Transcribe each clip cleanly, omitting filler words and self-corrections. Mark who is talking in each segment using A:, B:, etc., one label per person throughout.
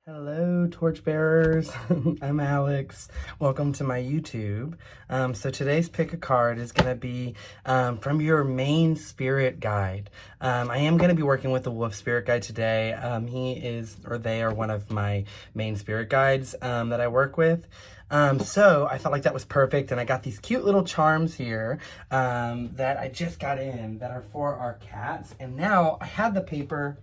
A: Hello, torchbearers. I'm Alex. Welcome to my YouTube. So today's pick a card is going to be from your main spirit guide. I am going to be working with the wolf spirit guide today. They are one of my main spirit guides that I work with. So I felt like that was perfect, and I got these cute little charms here that I just got in that are for our cats. And now I have the paper.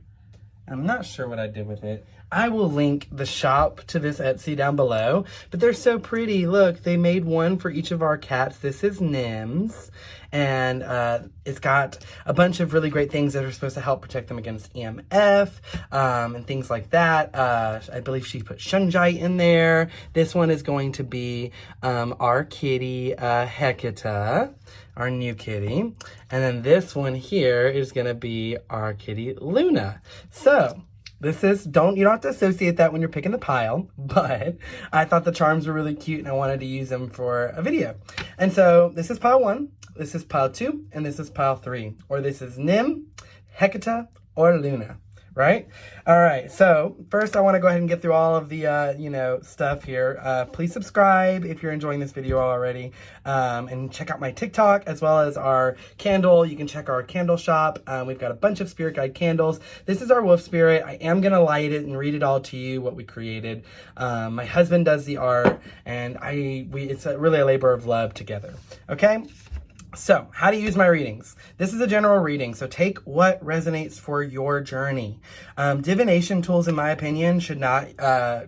A: I'm not sure what I did with it. I will link the shop to this Etsy down below, but they're so pretty. Look, they made one for each of our cats. This is Nim's, and it's got a bunch of really great things that are supposed to help protect them against EMF and things like that. I believe she put shungite in there. This one is going to be our kitty, Hecata, our new kitty. And then this one here is going to be our kitty, Luna. So this is, you don't have to associate that when you're picking the pile, but I thought the charms were really cute and I wanted to use them for a video. And so this is pile 1, this is pile 2, and this is pile 3. Or this is Nim, Hecata, or Luna, right? All right, so first I want to go ahead and get through all of the, stuff here. Please subscribe if you're enjoying this video already, and check out my TikTok as well as our candle. You can check our candle shop. We've got a bunch of spirit guide candles. This is our wolf spirit. I am going to light it and read it all to you, what we created. My husband does the art, and it's really a labor of love together, okay? So, how to use my readings. This is a general reading, so take what resonates for your journey. Divination tools, in my opinion, should not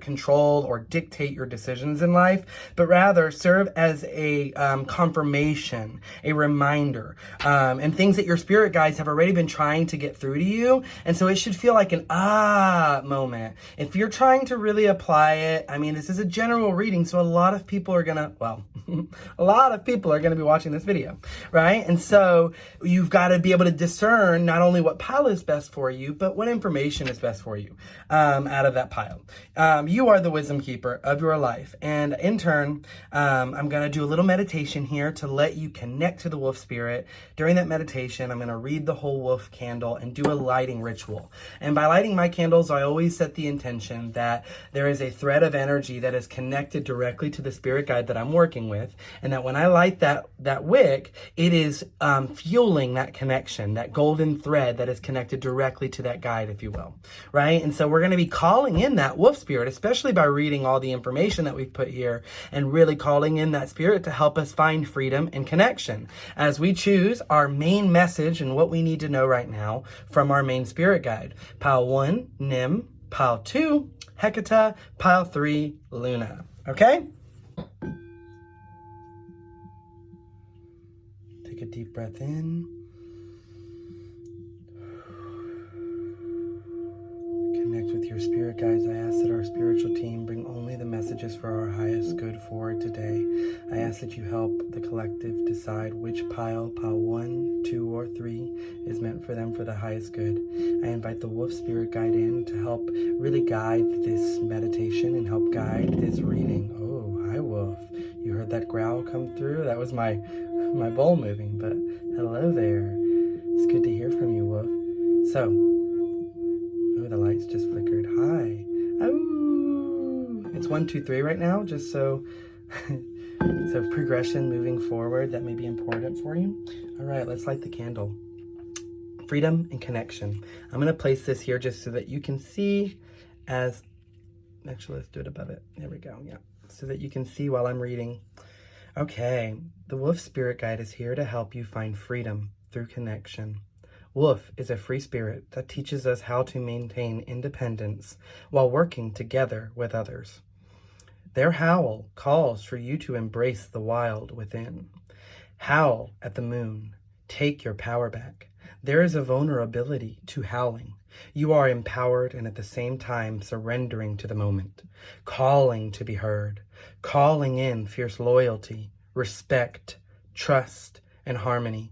A: control or dictate your decisions in life, but rather serve as a confirmation, a reminder, and things that your spirit guides have already been trying to get through to you. And so it should feel like an moment. If you're trying to really apply it, this is a general reading, so a lot of people are gonna be watching this video. Right? And so you've got to be able to discern not only what pile is best for you, but what information is best for you out of that pile. You are the wisdom keeper of your life. And in turn, I'm going to do a little meditation here to let you connect to the wolf spirit. During that meditation, I'm going to read the whole wolf candle and do a lighting ritual. And by lighting my candles, I always set the intention that there is a thread of energy that is connected directly to the spirit guide that I'm working with. And that when I light that wick, it is fueling that connection, that golden thread that is connected directly to that guide, if you will, right? And so we're going to be calling in that wolf spirit, especially by reading all the information that we've put here and really calling in that spirit to help us find freedom and connection as we choose our main message and what we need to know right now from our main spirit guide. Pile 1, Nim. Pile 2, Hecata. Pile 3, Luna. Okay? Take a deep breath in. Connect with your spirit guides. I ask that our spiritual team bring only the messages for our highest good forward today. I ask that you help the collective decide which pile 1, 2, or 3, is meant for them for the highest good. I invite the wolf spirit guide in to help really guide this meditation and help guide this reading. Oh, hi wolf. You heard that growl come through? That was my bowl moving, but hello there. It's good to hear from you, wolf. So, the lights just flickered. Hi. Oh, it's 1, 2, 3 right now, just so progression moving forward, that may be important for you. All right, let's light the candle. Freedom and connection. I'm going to place this here just so that you can see actually, let's do it above it. There we go. Yeah. So that you can see while I'm reading. Okay, the wolf spirit guide is here to help you find freedom through connection. Wolf is a free spirit that teaches us how to maintain independence while working together with others. Their howl calls for you to embrace the wild within. Howl at the moon. Take your power back. There is a vulnerability to howling. You are empowered and at the same time surrendering to the moment, calling to be heard, calling in fierce loyalty, respect, trust, and harmony.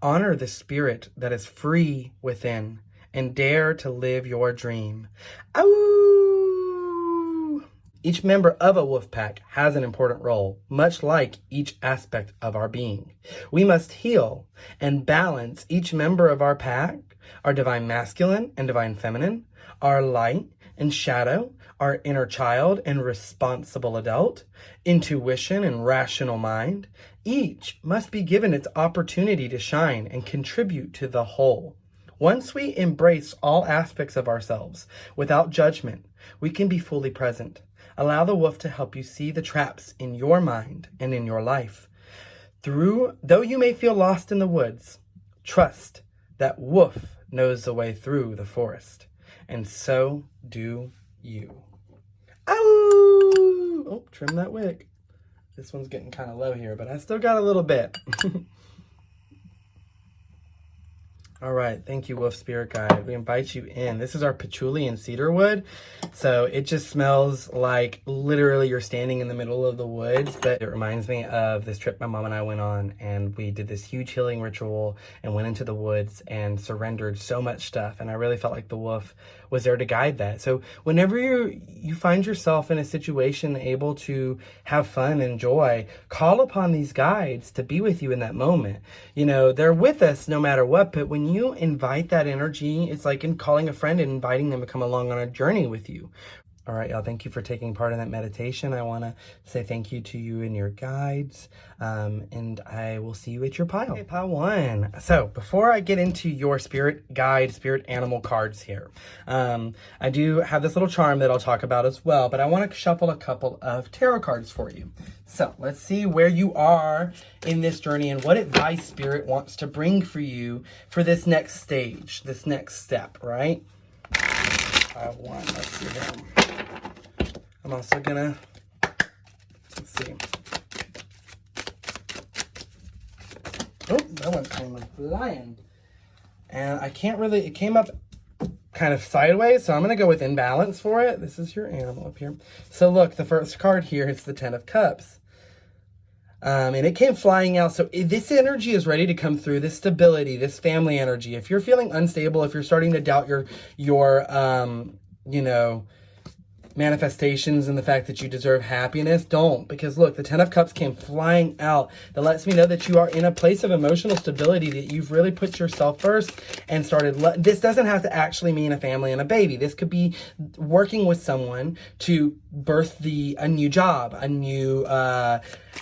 A: Honor the spirit that is free within and dare to live your dream. Ow! Each member of a wolf pack has an important role, much like each aspect of our being. We must heal and balance each member of our pack, our divine masculine and divine feminine, our light and shadow, our inner child and responsible adult, intuition and rational mind, each must be given its opportunity to shine and contribute to the whole. Once we embrace all aspects of ourselves without judgment, we can be fully present. Allow the wolf to help you see the traps in your mind and in your life. Though you may feel lost in the woods, trust that wolf knows the way through the forest, and so do you. Ow! Oh, trim that wick. This one's getting kind of low here, but I still got a little bit. All right, thank you, Wolf Spirit Guide. We invite you in. This is our patchouli and cedarwood. So it just smells like literally you're standing in the middle of the woods. But it reminds me of this trip my mom and I went on, and we did this huge healing ritual and went into the woods and surrendered so much stuff. And I really felt like the wolf was there to guide that. So whenever you find yourself in a situation able to have fun and joy, call upon these guides to be with you in that moment. You know, they're with us no matter what, but when you invite that energy, it's like in calling a friend and inviting them to come along on a journey with you. All right, y'all, thank you for taking part in that meditation. I want to say thank you to you and your guides, and I will see you at your pile. Okay, pile one. So before I get into your spirit guide, spirit animal cards here, I do have this little charm that I'll talk about as well, but I want to shuffle a couple of tarot cards for you. So let's see where you are in this journey and what advice Spirit wants to bring for you for this next stage, this next step, right? Pile one, let's see here. I'm also gonna, let's see. Oh, that one came flying. And I can't really, it came up kind of sideways, so I'm gonna go with imbalance for it. This is your animal up here. So look, the first card here is the 10 of Cups. And it came flying out. So this energy is ready to come through, this stability, this family energy. If you're feeling unstable, if you're starting to doubt your you know, manifestations and the fact that you deserve happiness, don't. Because look, the 10 of Cups came flying out. That lets me know that you are in a place of emotional stability, that you've really put yourself first and started. This doesn't have to actually mean a family and a baby. This could be working with someone to birth a new job, a new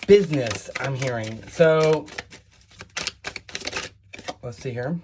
A: business, I'm hearing. So let's see here.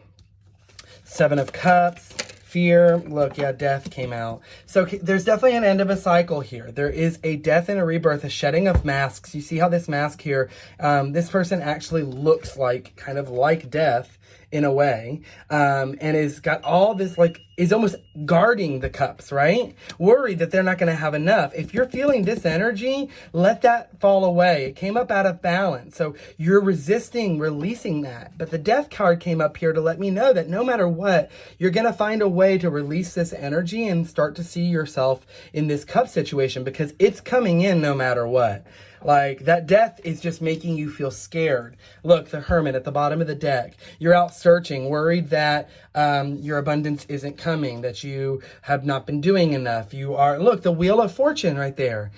A: 7 of Cups. Fear, look, yeah, death came out. So there's definitely an end of a cycle here. There is a death and a rebirth, a shedding of masks. You see how this mask here, this person actually looks like, kind of like death in a way, and is got all this, like, is almost guarding the cups, right? Worried that they're not going to have enough. If you're feeling this energy, let that fall away. It came up out of balance. So you're resisting releasing that. But the death card came up here to let me know that no matter what, you're going to find a way to release this energy and start to see yourself in this cup situation, because it's coming in no matter what. Like, that death is just making you feel scared. Look, the Hermit at the bottom of the deck. You're out searching, worried that your abundance isn't coming, that you have not been doing enough. You are, look, the Wheel of Fortune right there.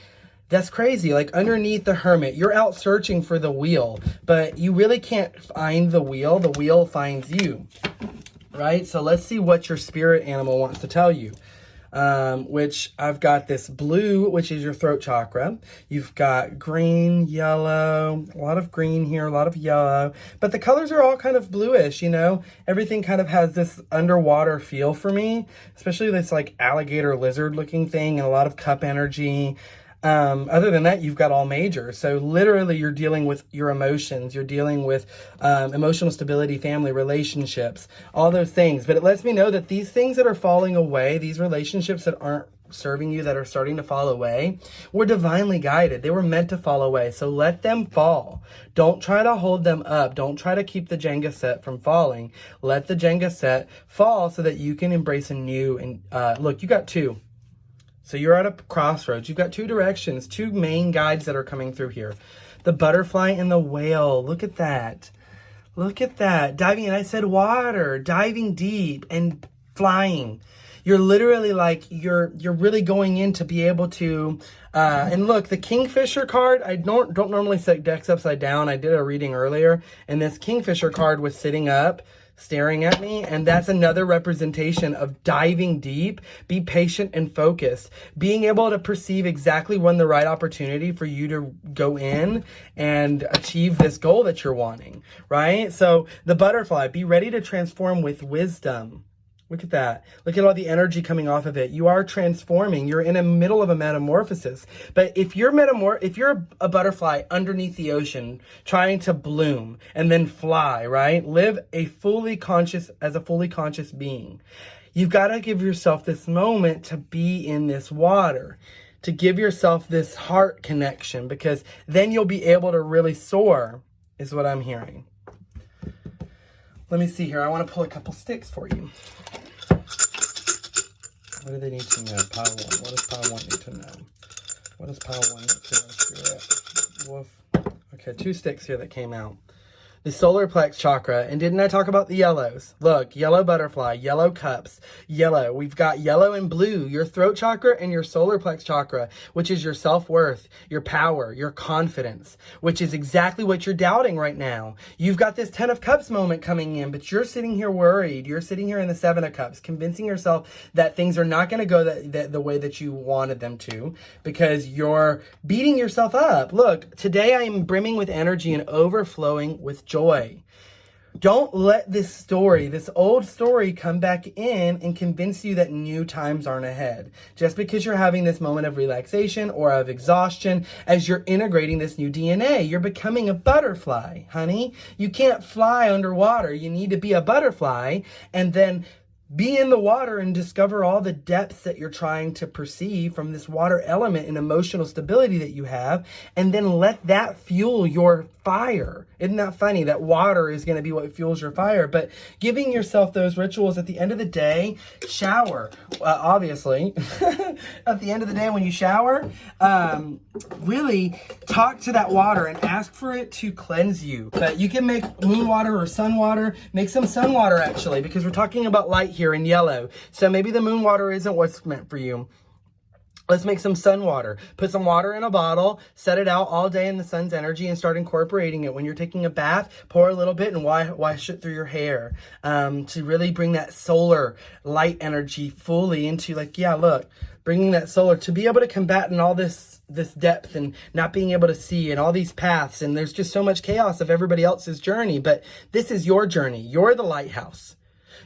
A: That's crazy. Like, underneath the Hermit, you're out searching for the wheel, but you really can't find the wheel finds you, right? So let's see what your spirit animal wants to tell you. Which I've got this blue, which is your throat chakra. You've got green, yellow, a lot of green here, a lot of yellow, but the colors are all kind of bluish, you know? Everything kind of has this underwater feel for me, especially this like alligator lizard looking thing and a lot of cup energy. Other than that, you've got all major. So literally you're dealing with your emotions. You're dealing with emotional stability, family, relationships, all those things. But it lets me know that these things that are falling away, these relationships that aren't serving you, that are starting to fall away, were divinely guided. They were meant to fall away. So let them fall. Don't try to hold them up. Don't try to keep the Jenga set from falling. Let the Jenga set fall so that you can embrace a new, and look, you got two. So you're at a crossroads. You've got two directions, two main guides that are coming through here. The butterfly and the whale. Look at that. Look at that. Diving, and I said water, diving deep and flying. You're literally like, you're really going in to be able to, and look, the Kingfisher card, I don't normally set decks upside down. I did a reading earlier, and this Kingfisher card was sitting up. staring at me, and that's another representation of diving deep. Be patient and focused, being able to perceive exactly when the right opportunity for you to go in and achieve this goal that you're wanting, right? So the butterfly, be ready to transform with wisdom. Look at that. Look at all the energy coming off of it. You are transforming. You're in the middle of a metamorphosis. But if you're a butterfly underneath the ocean trying to bloom and then fly, right? Live as a fully conscious being. You've got to give yourself this moment to be in this water, to give yourself this heart connection, because then you'll be able to really soar, is what I'm hearing. Let me see here. I want to pull a couple sticks for you. What do they need to know? Pile 1. What does Pile 1 need to know? What does Pile 1 need to know, Spirit? Woof. Okay, 2 sticks here that came out. The solar plex chakra. And didn't I talk about the yellows? Look, yellow butterfly, yellow cups, yellow. We've got yellow and blue, your throat chakra and your solar plex chakra, which is your self-worth, your power, your confidence, which is exactly what you're doubting right now. You've got this 10 of cups moment coming in, but you're sitting here worried. You're sitting here in the 7 of cups, convincing yourself that things are not going to go the way that you wanted them to, because you're beating yourself up. Look, today I am brimming with energy and overflowing with joy. Don't let this old story come back in and convince you that new times aren't ahead. Just because you're having this moment of relaxation or of exhaustion as you're integrating this new DNA, you're becoming a butterfly, honey. You can't fly underwater. You need to be a butterfly and then be in the water and discover all the depths that you're trying to perceive from this water element and emotional stability that you have, and then let that fuel your fire. Isn't that funny? That water is going to be what fuels your fire. But giving yourself those rituals at the end of the day, shower, obviously. At the end of the day when you shower, really talk to that water and ask for it to cleanse you. But you can make moon water or sun water. Make some sun water, actually, because we're talking about light here in yellow. So maybe the moon water isn't what's meant for you. Let's make some sun water. Put some water in a bottle, set it out all day in the sun's energy, and start incorporating it. When you're taking a bath, pour a little bit and wash it through your hair, to really bring that solar light energy fully into, like, yeah, look, bringing that solar to be able to combat in all this depth and not being able to see and all these paths. And there's just so much chaos of everybody else's journey, but this is your journey. You're the lighthouse.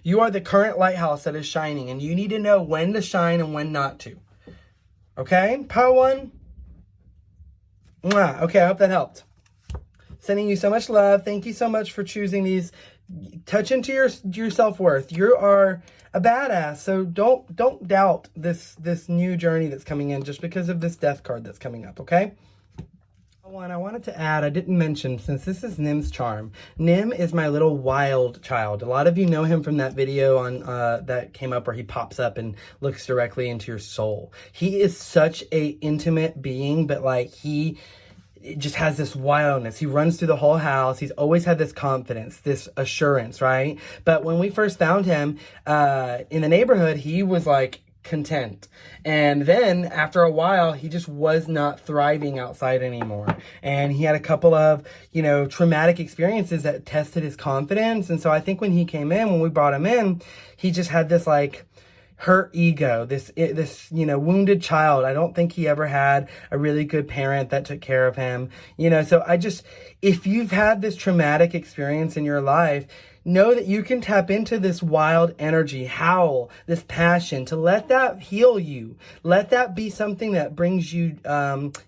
A: You are the current lighthouse that is shining, and you need to know when to shine and when not to. Okay, Pile 1. Mwah. Okay, I hope that helped. Sending you so much love. Thank you so much for choosing these. Touch into your self-worth. You are a badass, so don't doubt this new journey that's coming in just because of this death card that's coming up, okay? One I wanted to add, I didn't mention, since this is Nim's charm. Nim is my little wild child. A lot of you know him from that video on that came up where he pops up and looks directly into your soul. He is such a intimate being, but like he just has this wildness. He runs through the whole house. He's always had this confidence, this assurance, right? But when we first found him in the neighborhood, he was like content. And then after a while, he just was not thriving outside anymore. And he had a couple of, traumatic experiences that tested his confidence. And so I think when he came in, when we brought him in, he just had this like hurt ego, this wounded child. I don't think he ever had a really good parent that took care of him. So if you've had this traumatic experience in your life, know that you can tap into this wild energy, howl, this passion, to let that heal you. Let that be something that brings you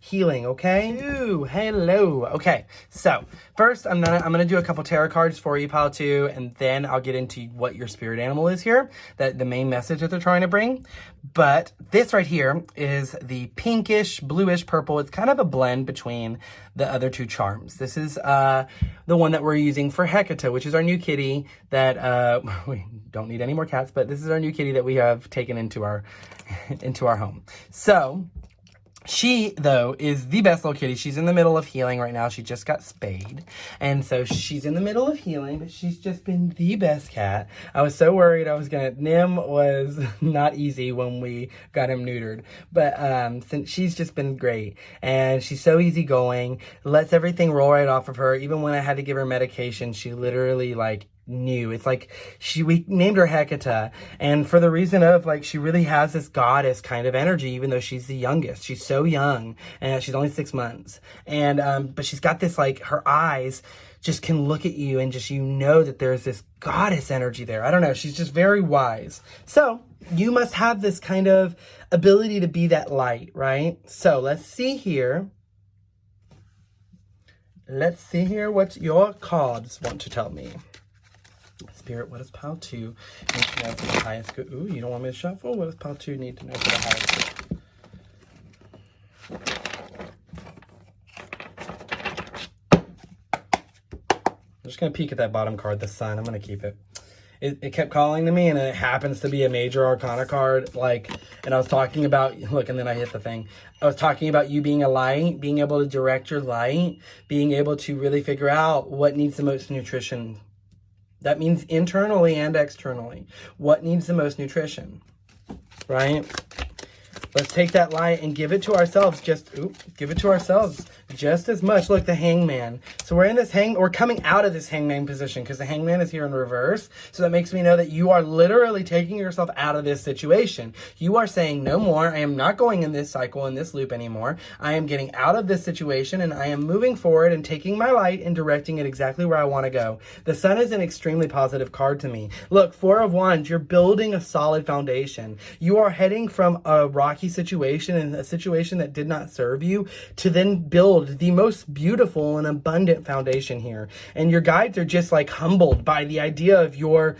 A: healing, okay? Ooh, hello. Okay, so first I'm gonna do a couple tarot cards for you, Pile 2, and then I'll get into what your spirit animal is here, the main message that they're trying to bring. But this right here is the pinkish, bluish purple. It's kind of a blend between the other 2 charms. This is the one that we're using for Hecate, which is our new kitty that we don't need any more cats, but this is our new kitty that we have taken into our home. So she, though, is the best little kitty. She's in the middle of healing right now. She just got spayed. And so she's in the middle of healing, but she's just been the best cat. I was so worried Nim was not easy when we got him neutered. But since she's just been great. And she's so easygoing. Lets everything roll right off of her. Even when I had to give her medication, she literally, new. It's like we named her Hecate, and for the reason of like she really has this goddess kind of energy, even though she's the youngest. She's so young, and she's only 6 months, and but she's got this, like, her eyes just can look at you and just, you know, that there's this goddess energy there. I don't know, she's just very wise. So you must have this kind of ability to be that light, right? So let's see here. Let's see here what your cards want to tell me. Spirit, what does pile 2 need to know for the highest good? Ooh, you don't want me to shuffle? What does pile 2 need to know for the highest good? I'm just going to peek at that bottom card, the Sun. I'm going to keep it. It kept calling to me, and it happens to be a major arcana card. Like, and I was talking about, look, and then I hit the thing. I was talking about you being a light, being able to direct your light, being able to really figure out what needs the most nutrition. That means internally and externally. What needs the most nutrition, right? Let's take that light and give it to ourselves. Give it to ourselves just as much. Look, the Hangman. So we're in this we're coming out of this Hangman position because the Hangman is here in reverse. So that makes me know that you are literally taking yourself out of this situation. You are saying, no more. I am not going in this cycle, in this loop anymore. I am getting out of this situation, and I am moving forward and taking my light and directing it exactly where I want to go. The Sun is an extremely positive card to me. Look, 4 of Wands, you're building a solid foundation. You are heading from a rocky situation and a situation that did not serve you to then build the most beautiful and abundant foundation here. And your guides are just like humbled by the idea of your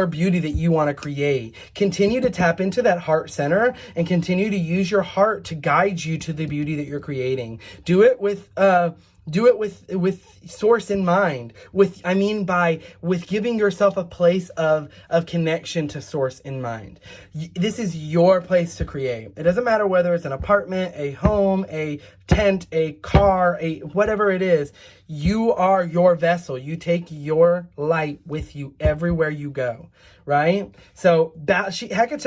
A: beauty that you want to create. Continue to tap into that heart center and continue to use your heart to guide you to the beauty that you're creating. Do it with source in mind. With giving yourself a place of connection to source in mind. This is your place to create. It doesn't matter whether it's an apartment, a home, a tent, a car, whatever it is. You are your vessel. You take your light with you everywhere you go, right? So Hecate,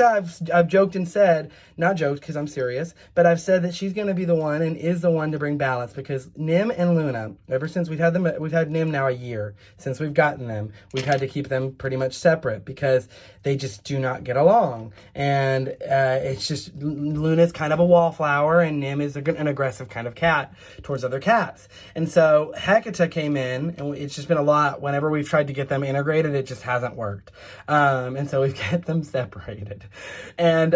A: I've joked and said, not joked because I'm serious, but I've said that she's going to be the one and is the one to bring balance, because Nim and Luna, ever since we've had Nim now a year, since we've gotten them, we've had to keep them pretty much separate because they just do not get along. And it's just, Luna's kind of a wallflower and Nim is an aggressive kind of cat towards other cats. And so Hecate came in, and it's just been a lot. Whenever we've tried to get them integrated, it just hasn't worked. And so we've kept them separated. And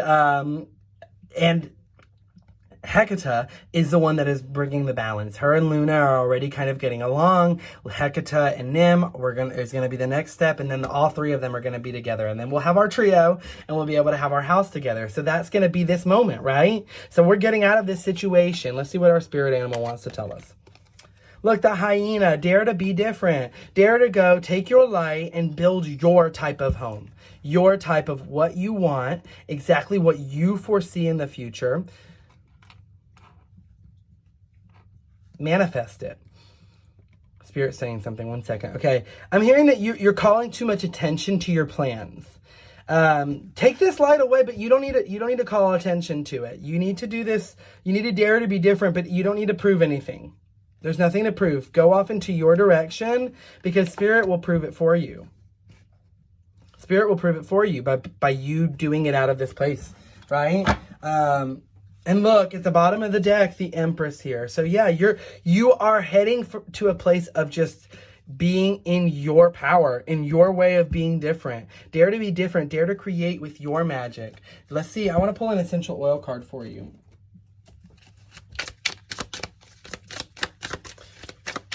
A: Hecate is the one that is bringing the balance. Her and Luna are already kind of getting along. Hecate and Nim is going to be the next step, and then all 3 of them are going to be together, and then we'll have our trio, and we'll be able to have our house together. So that's going to be this moment, right? So we're getting out of this situation. Let's see what our spirit animal wants to tell us. Look, the hyena, dare to be different. Dare to go, take your light, and build your type of home. Your type of what you want, exactly what you foresee in the future. Manifest it. Spirit's saying something. 1 second. Okay. I'm hearing that you're calling too much attention to your plans. Take this light away, but you don't need to call attention to it. You need to do this. You need to dare to be different, but you don't need to prove anything. There's nothing to prove. Go off into your direction, because Spirit will prove it for you. Spirit will prove it for you by you doing it out of this place, right? And look, at the bottom of the deck, the Empress here. So yeah, you are heading to a place of just being in your power, in your way of being different. Dare to be different. Dare to create with your magic. Let's see. I want to pull an essential oil card for you.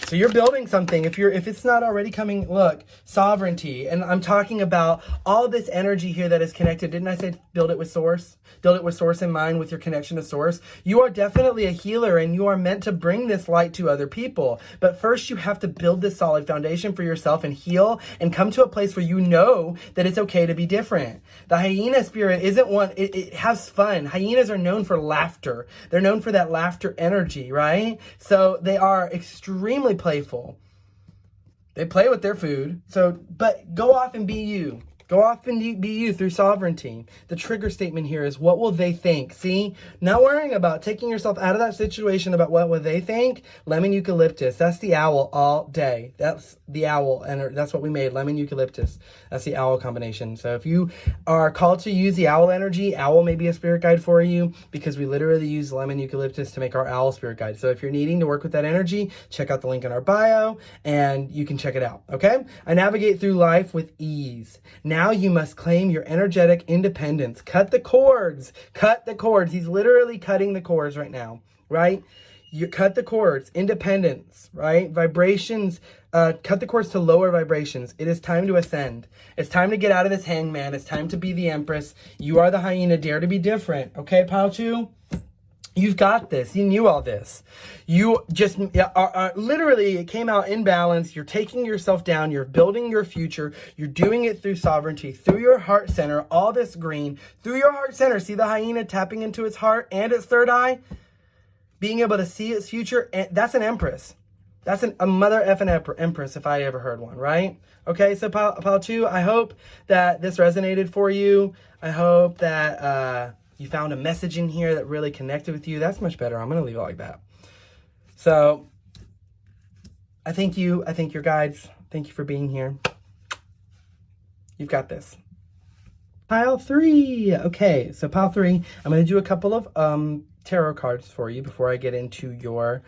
A: So you're building something. If it's not already coming, look, sovereignty. And I'm talking about all this energy here that is connected. Didn't I say build it with source? Build it with source in mind, with your connection to source. You are definitely a healer, and you are meant to bring this light to other people. But first you have to build this solid foundation for yourself and heal and come to a place where you know that it's okay to be different. The hyena spirit isn't one, it has fun. Hyenas are known for laughter. They're known for that laughter energy, right? So they are extremely playful. They play with their food. But go off and be you. Go off and be you through sovereignty. The trigger statement here is, what will they think? See? Not worrying about taking yourself out of that situation about what will they think. Lemon eucalyptus. That's the owl all day. That's the owl. And that's what we made. Lemon eucalyptus. That's the owl combination. So if you are called to use the owl energy, owl may be a spirit guide for you, because we literally use lemon eucalyptus to make our owl spirit guide. So if you're needing to work with that energy, check out the link in our bio and you can check it out. Okay? I navigate through life with ease. Now you must claim your energetic independence. Cut the cords. Cut the cords. He's literally cutting the cords right now, right? You cut the cords. Independence, right? Vibrations. Cut the cords to lower vibrations. It is time to ascend. It's time to get out of this hangman. It's time to be the empress. You are the hyena. Dare to be different. Okay, pile 2? You've got this. You knew all this. You just literally, it came out in balance. You're taking yourself down. You're building your future. You're doing it through sovereignty, through your heart center, all this green, through your heart center. See the hyena tapping into its heart and its third eye? Being able to see its future. That's an empress. That's a mother effing empress if I ever heard one, right? Okay, so pile 2, I hope that this resonated for you. I hope that you found a message in here that really connected with you. That's much better. I'm going to leave it like that. So I thank you. I thank your guides. Thank you for being here. You've got this. Pile 3. Okay, so pile 3, I'm going to do a couple of tarot cards for you before I get into your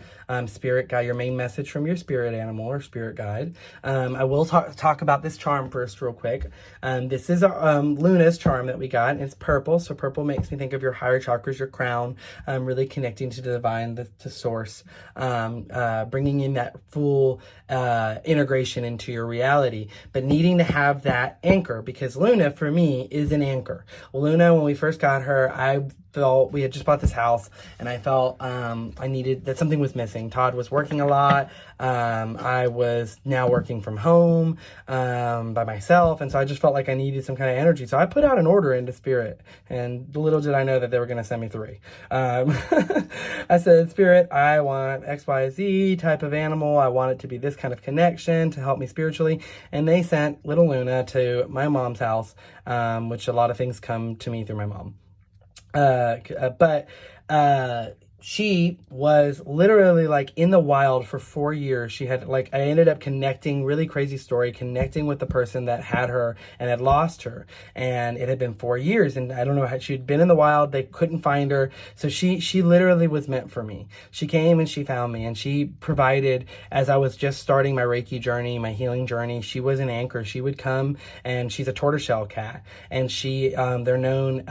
A: spirit guide, your main message from your spirit animal or spirit guide. I will talk about this charm first real quick. This is Luna's charm that we got. It's purple, so purple makes me think of your higher chakras, your crown, really connecting to the divine, to source, bringing in that full integration into your reality, but needing to have that anchor, because Luna, for me, is an anchor. Luna, when we first got her, I felt, we had just bought this house, and I felt I needed, that something was missing. Todd was working a lot. I was now working from home by myself, and so I just felt like I needed some kind of energy. So I put out an order into Spirit, and little did I know that they were going to send me 3. I said, Spirit, I want XYZ type of animal. I want it to be this kind of connection to help me spiritually. And they sent little Luna to my mom's house, which a lot of things come to me through my mom. But she was literally like in the wild for 4 years. She had I ended up connecting, really crazy story, connecting with the person that had her and had lost her. And it had been 4 years, and I don't know how, she'd been in the wild. They couldn't find her. So she literally was meant for me. She came and she found me, and she provided, as I was just starting my Reiki journey, my healing journey, she was an anchor. She would come, and she's a tortoiseshell cat, and they're known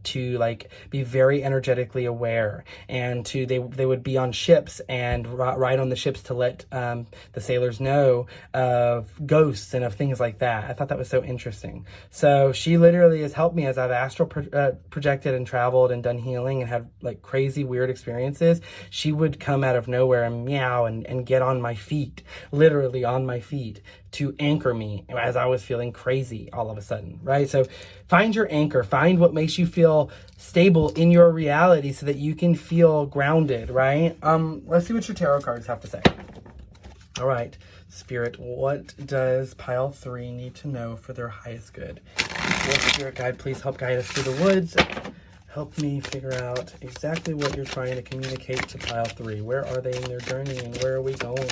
A: to be very energetically aware, and they would be on ships and ride on the ships to let the sailors know of ghosts and of things like that. I thought that was so interesting. So she literally has helped me as I've astral projected and traveled and done healing and had crazy weird experiences. She would come out of nowhere and meow and get on my feet, literally on my feet, to anchor me as I was feeling crazy all of a sudden, right? So find your anchor, find what makes you feel stable in your reality so that you can feel grounded, right? Let's see what your tarot cards have to say. All right, Spirit, what does pile 3 need to know for their highest good? Your spirit guide, please help guide us through the woods. Help me figure out exactly what you're trying to communicate to pile 3. Where are they in their journey, and where are we going?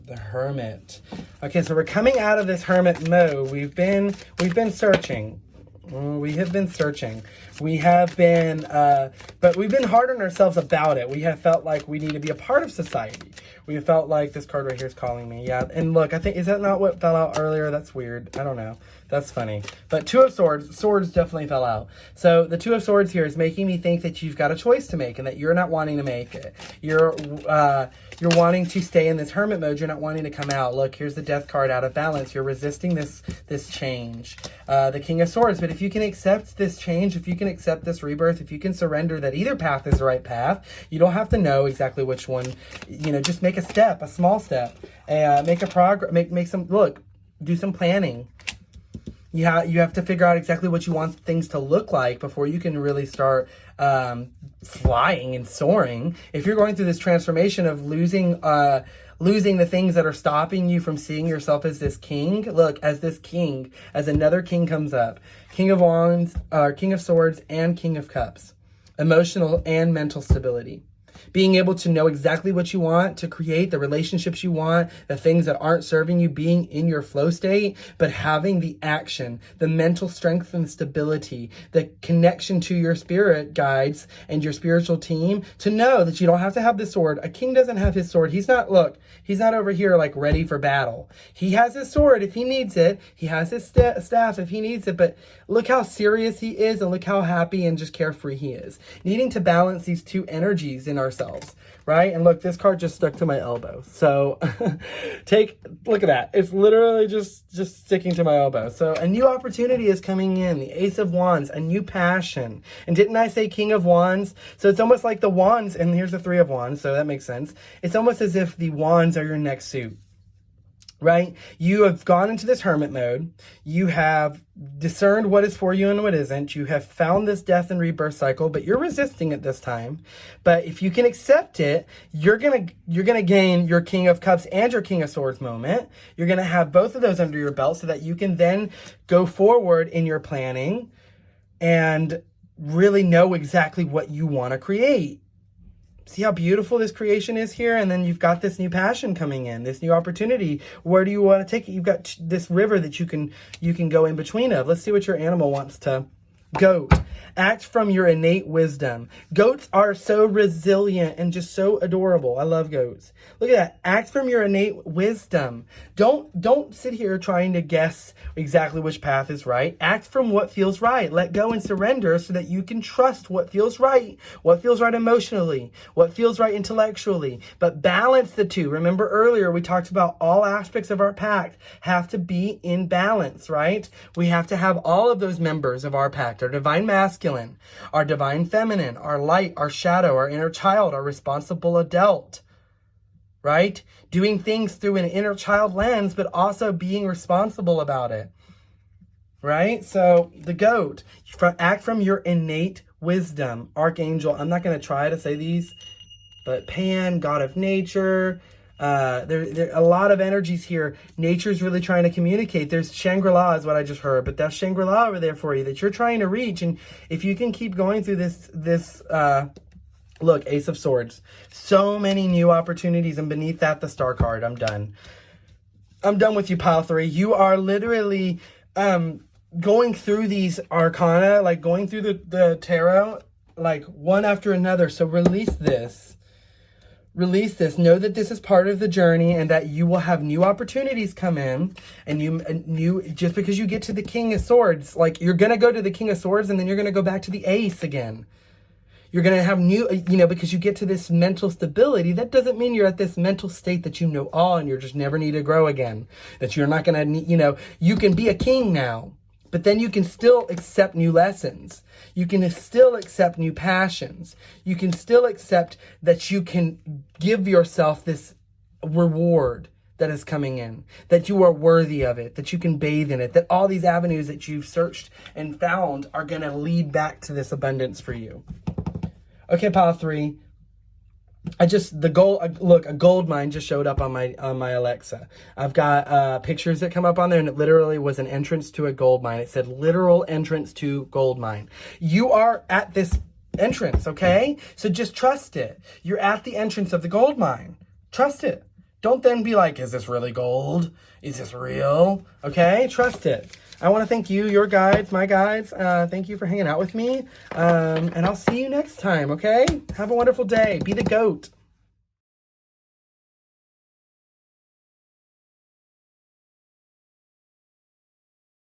A: The Hermit. Okay, so we're coming out of this hermit mode. We've been searching. We have been searching. We have been, but we've been hard on ourselves about it. We have felt like we need to be a part of society. We have felt like this card right here is calling me. Yeah, and look, I think, is that not what fell out earlier? That's weird. I don't know. That's funny. But Two of Swords, swords definitely fell out. So the Two of Swords here is making me think that you've got a choice to make and that you're not wanting to make it. You're wanting to stay in this hermit mode. You're not wanting to come out. Look, here's the Death card, out of balance. You're resisting this change. The King of Swords. But if you can accept this change, if you can accept this rebirth, if you can surrender that either path is the right path, you don't have to know exactly which one. Just make a step, a small step. Make a progress. Make some, look, do some planning. You have to figure out exactly what you want things to look like before you can really start flying and soaring. If you're going through this transformation of losing losing the things that are stopping you from seeing yourself as this king. Look, as this king, as another king comes up. King of Wands, King of Swords, and King of Cups. Emotional and mental stability. Being able to know exactly what you want to create, the relationships you want, the things that aren't serving you, being in your flow state, but having the action, the mental strength and stability, the connection to your spirit guides and your spiritual team to know that you don't have to have the sword. A king doesn't have his sword. He's not over here like ready for battle. He has his sword if he needs it. He has his staff if he needs it, but look how serious he is and look how happy and just carefree he is. Needing to balance these two energies in ourselves, right? And look, this card just stuck to my elbow. So look at that. It's literally just sticking to my elbow. So a new opportunity is coming in. The Ace of Wands, a new passion. And didn't I say King of Wands? So it's almost like the wands, and here's the Three of Wands, so that makes sense. It's almost as if the wands are your next suit. Right? You have gone into this hermit mode. You have discerned what is for you and what isn't. You have found this death and rebirth cycle, but you're resisting it this time. But if you can accept it, you're gonna gain your King of Cups and your King of Swords moment. You're gonna have both of those under your belt so that you can then go forward in your planning and really know exactly what you want to create. See how beautiful this creation is here? And then you've got this new passion coming in, this new opportunity. Where do you want to take it? You've got this river that you can go in between of. Let's see what your animal wants to. Goat. Act from your innate wisdom. Goats are so resilient and just so adorable. I love goats. Look at that. Act from your innate wisdom. Don't sit here trying to guess exactly which path is right. Act from what feels right. Let go and surrender so that you can trust what feels right emotionally, what feels right intellectually, but balance the two. Remember earlier we talked about all aspects of our pact have to be in balance, right? We have to have all of those members of our pact, our divine masculine, our divine feminine, our light, our shadow, our inner child, our responsible adult, right? Doing things through an inner child lens, but also being responsible about it, right? So the goat, act from your innate wisdom. Archangel, I'm not going to try to say these, but Pan, God of nature. There a lot of energies here. Nature's really trying to communicate. There's Shangri-La is what I just heard, but that's Shangri-La over there for you that you're trying to reach. And if you can keep going through this look, Ace of Swords, so many new opportunities, and beneath that, the Star card. I'm done with you, pile 3. You are literally going through these arcana, like going through the tarot, like one after another. So release this. Know that this is part of the journey and that you will have new opportunities come in, and you just because you get to the King of Swords, like you're going to go to the King of Swords and then you're going to go back to the Ace again. You're going to have new, because you get to this mental stability. That doesn't mean you're at this mental state that you know all and you're just never need to grow again. That you're not going to, you can be a king now, but then you can still accept new lessons. You can still accept new passions. You can still accept that you can give yourself this reward that is coming in, that you are worthy of it, that you can bathe in it, that all these avenues that you've searched and found are going to lead back to this abundance for you. Okay, pile 3. A gold mine just showed up on my Alexa. I've got pictures that come up on there, and it literally was an entrance to a gold mine. It said literal entrance to gold mine. You are at this entrance, okay? So just trust it. You're at the entrance of the gold mine. Trust it. Don't then be like, is this really gold? Is this real? Okay, trust it. I want to thank you, your guides, my guides. Thank you for hanging out with me. And I'll see you next time, okay? Have a wonderful day. Be the goat.